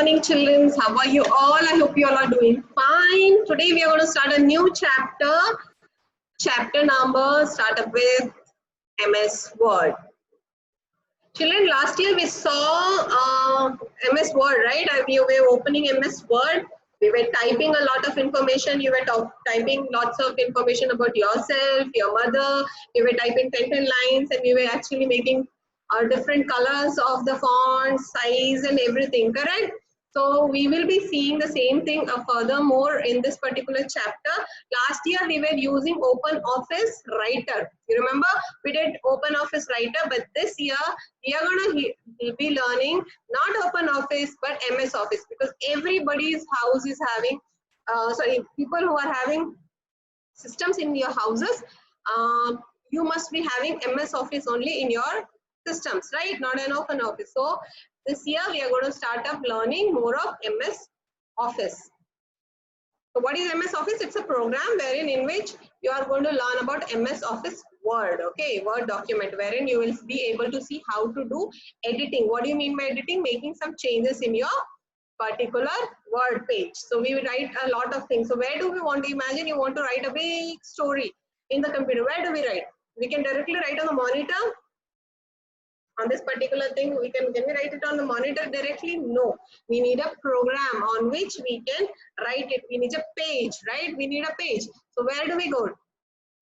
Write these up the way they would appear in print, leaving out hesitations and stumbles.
morning, children. How are you all? I hope you all are doing fine. Today we are going to start a new chapter. Chapter number start up with MS Word. Children, last year we saw MS Word, right? We were opening MS Word. We were typing a lot of information. You were typing lots of information about yourself, your mother. We were typing 10 lines, and we were actually making different colors of the font, size, and everything, correct? So we will be seeing the same thing furthermore in this particular chapter. Last year we were using OpenOffice Writer. You remember we did OpenOffice Writer, but this year we are going to be learning not OpenOffice but MS Office, because everybody's house is having, people who are having systems in your houses, you must be having MS Office only in your systems, right? Not an OpenOffice. So this year we are going to start up learning more of MS Office. So what is MS Office? It's a program wherein in which you are going to learn about MS Office Word, okay, Word document, wherein you will be able to see how to do editing. What do you mean by editing? Making some changes in your particular Word page. So we will write a lot of things. So where do we want to imagine you want to write a big story in the computer? Where do we write? We can directly write on the monitor. On this particular thing, can we write it on the monitor directly? No. We need a program on which we can write it. We need a page, right? We need a page. So where do we go?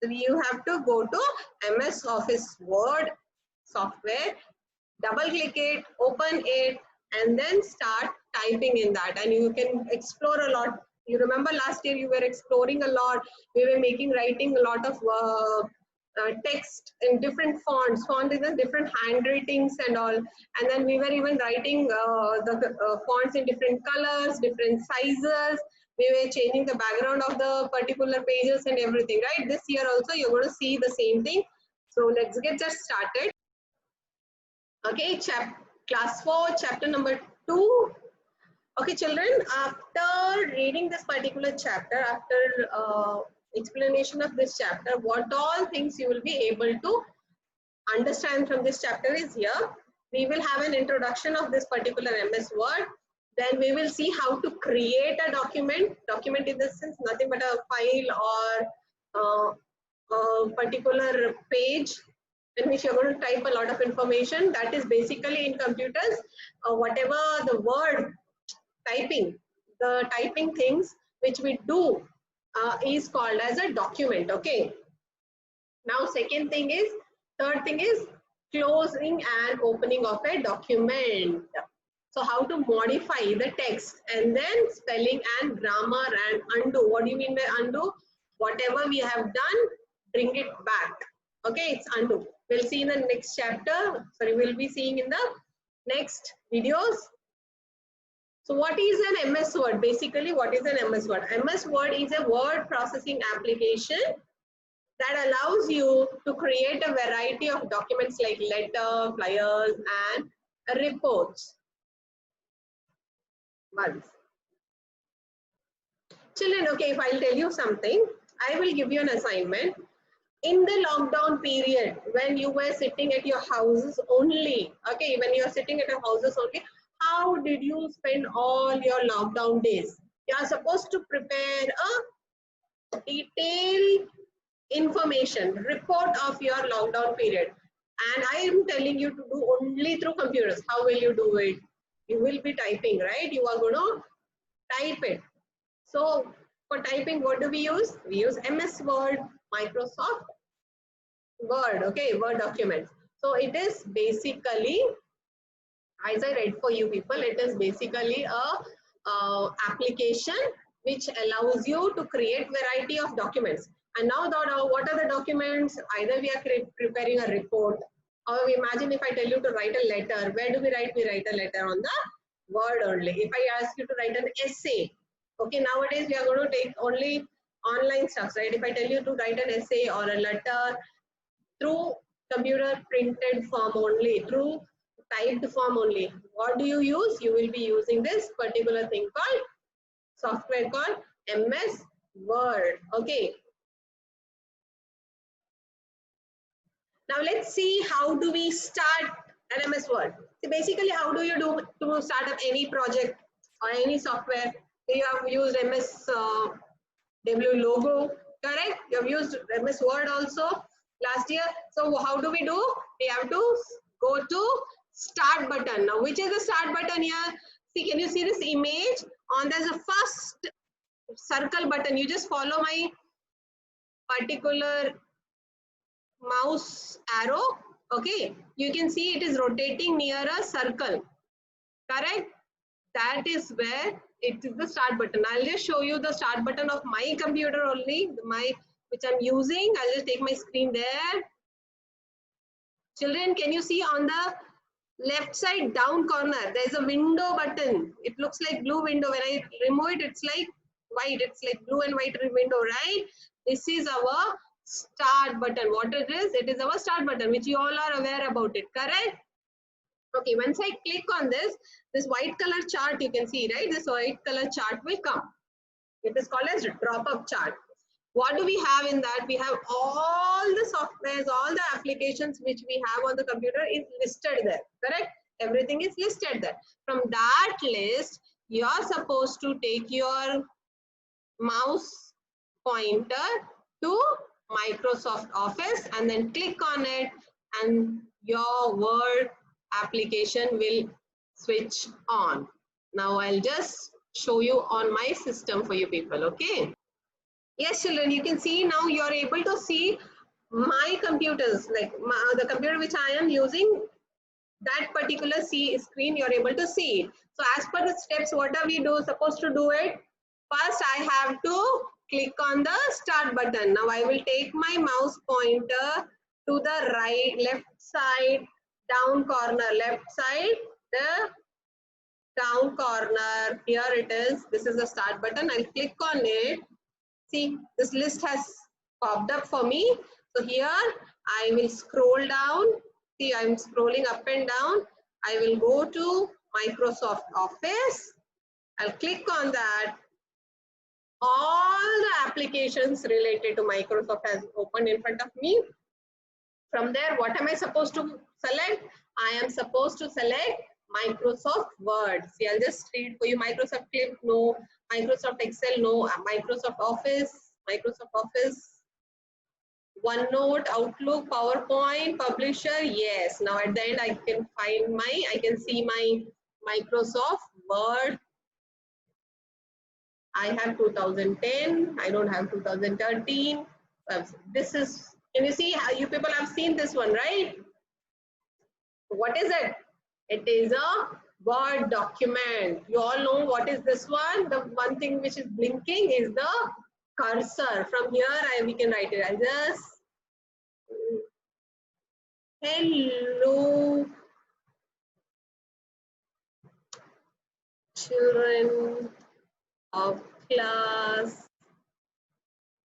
So you have to go to MS Office Word software, double click it, open it, and then start typing in that. And you can explore a lot. You remember last year you were exploring a lot. We were writing a lot of text in different fonts, in different handwritings and all. And then we were even writing the fonts in different colors, different sizes. We were changing the background of the particular pages and everything, right? This year also you're going to see the same thing. So let's get just started. Okay, class 4, chapter number 2. Okay, children, after reading this particular chapter, after explanation of this chapter, what all things you will be able to understand from this chapter is here. We will have an introduction of this particular MS Word. Then we will see how to create a document. Document in this sense, nothing but a file or a particular page in which you're going to type a lot of information. That is basically in computers, whatever the word typing, the typing things which we do is called as a document, okay? Now third thing is closing and opening of a document. So how to modify the text, and then spelling and grammar and undo. What do you mean by undo? Whatever we have done, bring it back. Okay, it's undo. We'll see in the next chapter. Sorry, we'll be seeing in the next videos. So what is an MS Word? Basically, what is an MS Word? MS Word is a word processing application that allows you to create a variety of documents like letter, flyers, and reports. Once. Children, okay, if I'll tell you something, I will give you an assignment. In the lockdown period, when you were sitting at your houses only, okay, when you are sitting at your houses only, how did you spend all your lockdown days? You are supposed to prepare a detailed information report of your lockdown period, and I am telling you to do only through computers. How will you do it? You will be typing, right? You are going to type it. So for typing, what do we use? We use MS Word, Microsoft Word, okay, Word documents. So it is basically, as I read for you people, it is basically a application which allows you to create variety of documents. And now what are the documents? Either we are preparing a report, or imagine if I tell you to write a letter. Where do we write? We write a letter on the Word only. If I ask you to write an essay, okay, nowadays we are going to take only online stuff, right? If I tell you to write an essay or a letter through computer printed form only, through typed form only, what do you use? You will be using this particular thing called software called MS Word, okay? Now let's see how do we start an MS Word. So basically, how do you do to start up any project? or any software. You have used MS W logo, correct? You have used MS Word also last year. So how do? We have to go to start button. Now, which is the start button here? See, can you see this image? On there's a first circle button. You just follow my particular mouse arrow. Okay, you can see it is rotating near a circle, correct? That is where it is the start button. I'll just show you the start button of my computer only, which I'm using. I'll just take my screen there. Children, can you see on the left side down corner, there's a window button. It looks like blue window. When I remove it, it's like white. It's like blue and white window, right? This is our start button. What it is? It is our start button, which you all are aware about it, correct? Okay, once I click on this white color chart you can see, right? This white color chart will come. It is called as drop-up chart. What do we have in that? We have all the softwares, all the applications which we have on the computer is listed there, correct? Everything is listed there. From that list, you are supposed to take your mouse pointer to Microsoft Office and then click on it, and your Word application will switch on. Now I'll just show you on my system for you people, okay? Yes, children, you can see now you're able to see my computers, like the computer which I am using, that particular screen you're able to see it. So as per the steps, what are we supposed to do it? First, I have to click on the start button. Now I will take my mouse pointer to the left side, down corner, left side, the down corner. Here it is. This is the start button. I'll click on it. See, this list has popped up for me. So here I will scroll down. See, I'm scrolling up and down. I will go to Microsoft Office. I'll click on that. All the applications related to Microsoft has opened in front of me. From there, what am I supposed to select? I am supposed to select Microsoft Word. See, I'll just read for you. Microsoft Clip, no. Microsoft Excel, no. Microsoft Office, OneNote, Outlook, PowerPoint, Publisher, yes. Now at the end, I can see my Microsoft Word. I have 2010. I don't have 2013. This is, can you see how you people have seen this one, right? What is it? It is a Word document. You all know what is this one? The one thing which is blinking is the cursor. From here, we can write it. I'll just, hello, children of class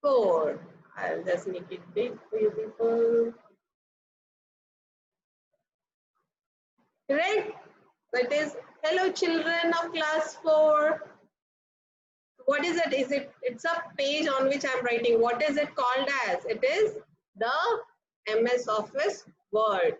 4. I'll just make it big for you people. Correct? That is, hello children of class 4. What is it? It's a page on which I'm writing. What is it called as? It is the MS Office Word.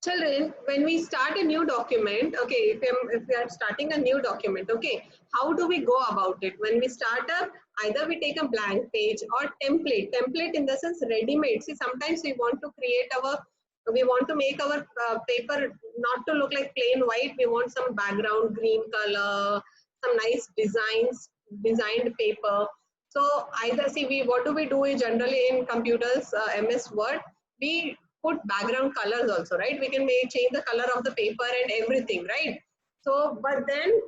Children, when we start a new document, okay, if we are starting a new document, okay, how do we go about it? When we start up, either we take a blank page or template. Template in the sense ready-made. See, sometimes we want to make our paper not to look like plain white. We want some background, green color, some nice designed paper. So either, see, what do we do is generally in computers, MS Word, we put background colors also, right? We can change the color of the paper and everything, right? So, but then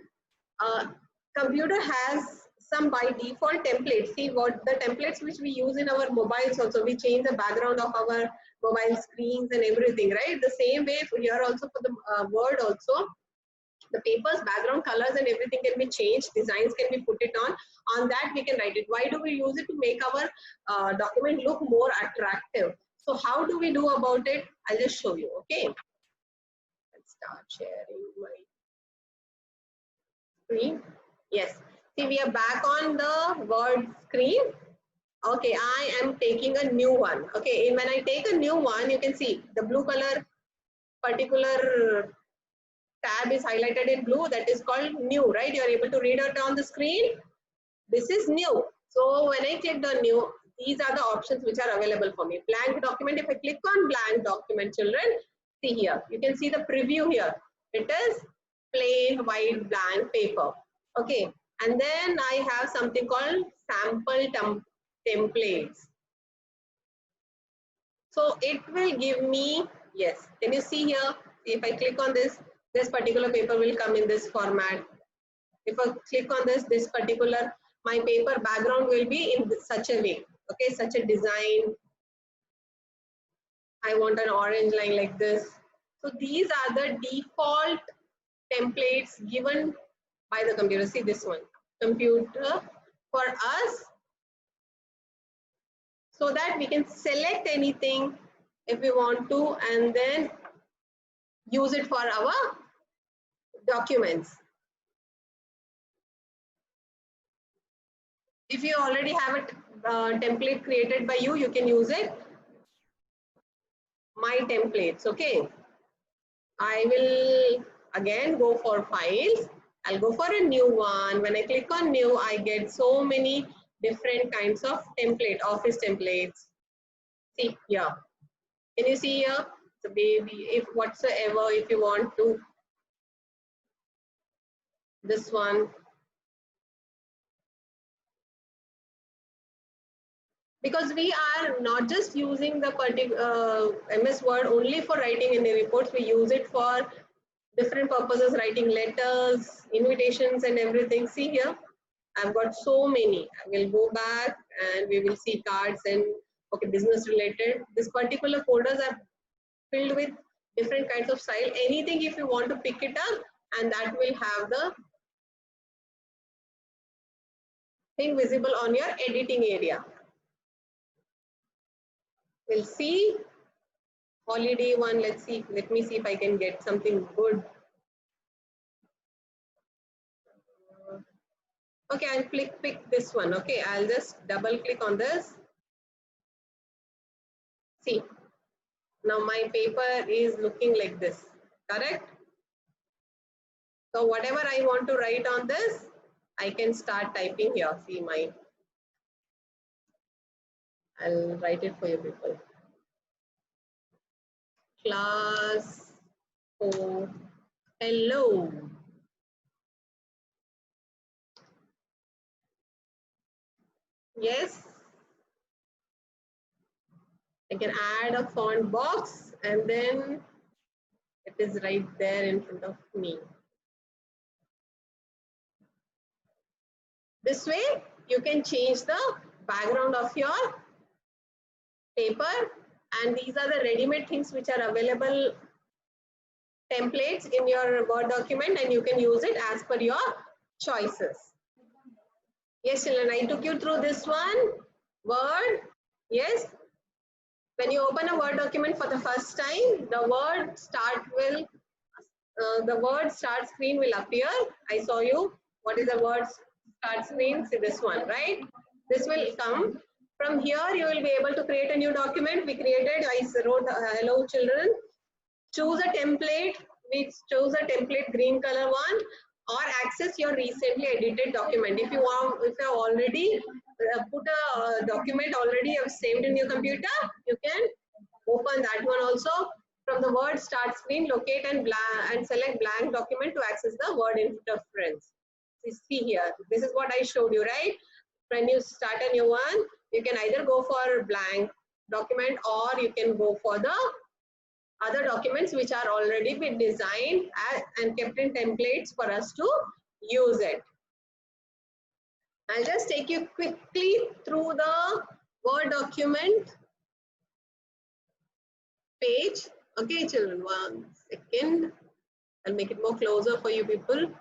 computer has some by default templates. See, what the templates which we use in our mobiles also, we change the background of our mobile screens and everything, right? The same way for here also for the Word also, the paper's background colors and everything can be changed, designs can be put it on that we can write it. Why do we use it? To make our document look more attractive. So how do we do about it? I'll just show you, okay? Let's start sharing my screen. Yes, see, we are back on the Word screen. Okay, I am taking a new one. Okay, when I take a new one, you can see the blue color particular tab is highlighted in blue, that is called new, right? You are able to read it on the screen. This is new. So when I clicked on new, these are the options which are available for me. Blank document, if I click on blank document, children, see here, you can see the preview here. It is plain white blank paper. Okay, and then I have something called sample templates. So it will give me, yes, can you see here? If I click on this, this particular paper will come in this format. If I click on this particular, my paper background will be in such a way, okay, such a design. I want an orange line like this. So these are the default templates given by the computer. See this one, computer for us, so that we can select anything if we want to and then use it for our documents. If you already have a template created by you, you can use it. My templates, okay. I will again go for files. I'll go for a new one. When I click on new, I get so many different kinds of template, office templates. See here. Can you see here? The baby, if whatsoever, if you want to. This one. Because we are not just using the MS Word only for writing any reports, we use it for different purposes, writing letters, invitations and everything. See here, I've got so many. I will go back and we will see cards and okay, business related. This particular folders are filled with different kinds of style. Anything if you want to pick it up, and that will have the thing visible on your editing area. We'll see holiday one. Let's see. Let me see if I can get something good. Okay, I'll pick this one. Okay, I'll just double click on this. See, now my paper is looking like this, correct? So whatever I want to write on this, I can start typing here. See I'll write it for you people. Class 4, hello. Yes. I can add a font box and then it is right there in front of me. This way you can change the background of your paper, and these are the ready-made things which are available, templates in your Word document, and you can use it as per your choices. Yes, children, I took you through this one, Word. Yes. When you open a Word document for the first time, the word start screen will appear. I saw you. What is the word start screen? See this one, right? This will come. From here, you will be able to create a new document. We created, I wrote, hello children. Choose a template. We chose a template green color one, or access your recently edited document. If you have already put a document already you have saved in your computer, you can open that one also. From the Word start screen, locate and select blank document to access the Word interference. See here, this is what I showed you, right? When you start a new one, you can either go for blank document or you can go for the other documents which are already been designed and kept in templates for us to use it. I'll just take you quickly through the Word document page. Okay, children, 1 second. I'll make it more closer for you people.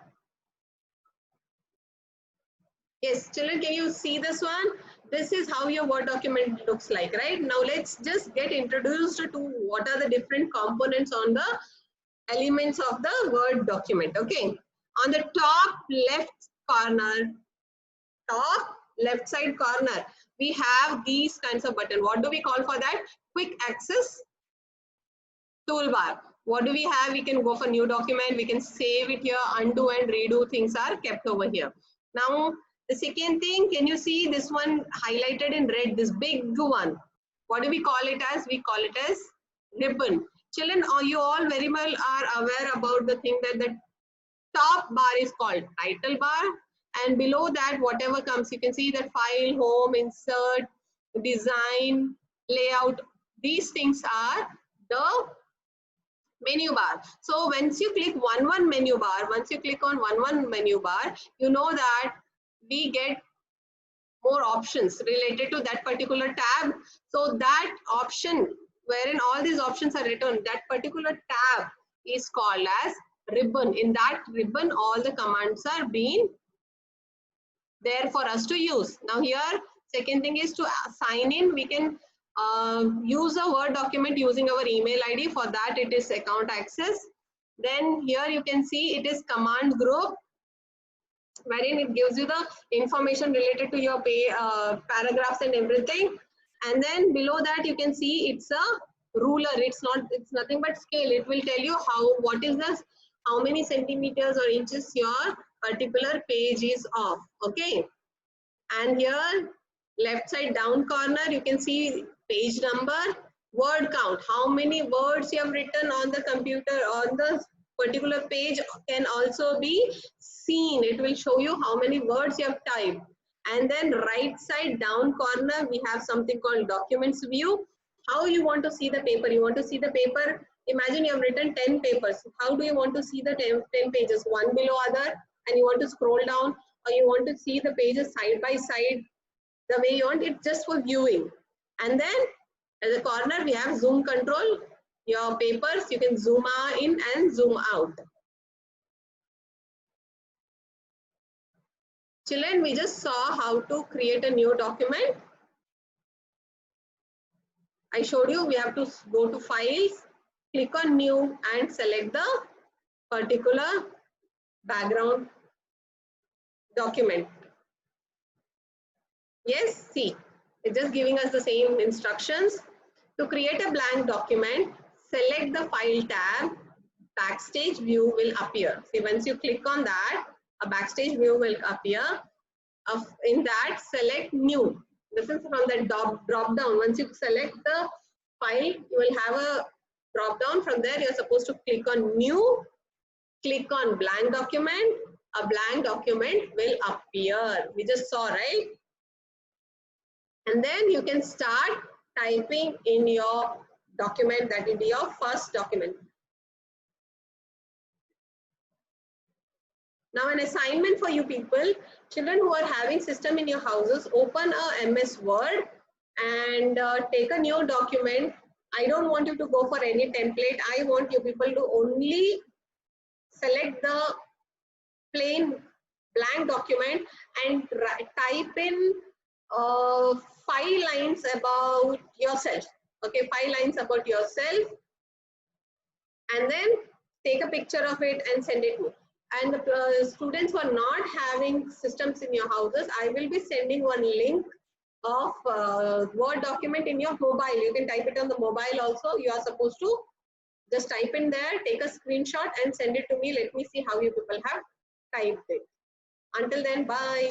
Yes, children, can you see this one? This is how your Word document looks like, right? Now let's just get introduced to what are the different components on the elements of the Word document. Okay, on the top left corner, top left side corner, we have these kinds of button. What do we call for that? Quick access toolbar. What do we have? We can go for new document. We can save it here. Undo and redo things are kept over here. Now, the second thing, can you see this one highlighted in red, this big one? What do we call it as? We call it as ribbon. Children, you all very well are aware about the thing that the top bar is called title bar, and below that whatever comes, you can see that file, home, insert, design, layout, these things are the menu bar. So once you click one menu bar, once you click on one menu bar, you know that we get more options related to that particular tab. So that option wherein all these options are written, that particular tab is called as ribbon. In that ribbon, all the commands are being there for us to use. Now here, second thing is to sign in. We can use a Word document using our email ID. For that, it is account access. Then here you can see it is command group, wherein it gives you the information related to your paragraphs and everything. And then below that you can see it's a ruler. It's nothing but scale. It will tell you what is this, how many centimeters or inches your particular page is of. Okay. And here left side down corner you can see page number, word count, how many words you have written on the computer on the particular page can also be seen. It will show you how many words you have typed. And then right side down corner we have something called documents view. How you want to see the paper? You want to see the paper, imagine you have written 10 papers. How do you want to see the 10 pages, one below other, and you want to scroll down, or you want to see the pages side by side the way you want? It's just for viewing. And then at the corner we have zoom control. Your papers, you can zoom in and zoom out. Children, we just saw how to create a new document. I showed you we have to go to files, click on new and select the particular background document. Yes, see, it's just giving us the same instructions. To create a blank document, select the file tab, backstage view will appear. See, once you click on that, a backstage view will appear. In that, select new. This is from the drop down. Once you select the file, you will have a drop down. From there, you're supposed to click on new, click on blank document. A blank document will appear. We just saw, right? And then you can start typing in your document. That will be your first document. Now an assignment for you people, children who are having system in your houses, open a MS Word and take a new document. I don't want you to go for any template. I want you people to only select the plain blank document and type in 5 lines about yourself. Okay, 5 lines about yourself, and then take a picture of it and send it to me. And the students who are not having systems in your houses, I will be sending one link of Word document in your mobile. You can type it on the mobile also. You are supposed to just type in there, take a screenshot and send it to me. Let me see how you people have typed it. Until then, bye.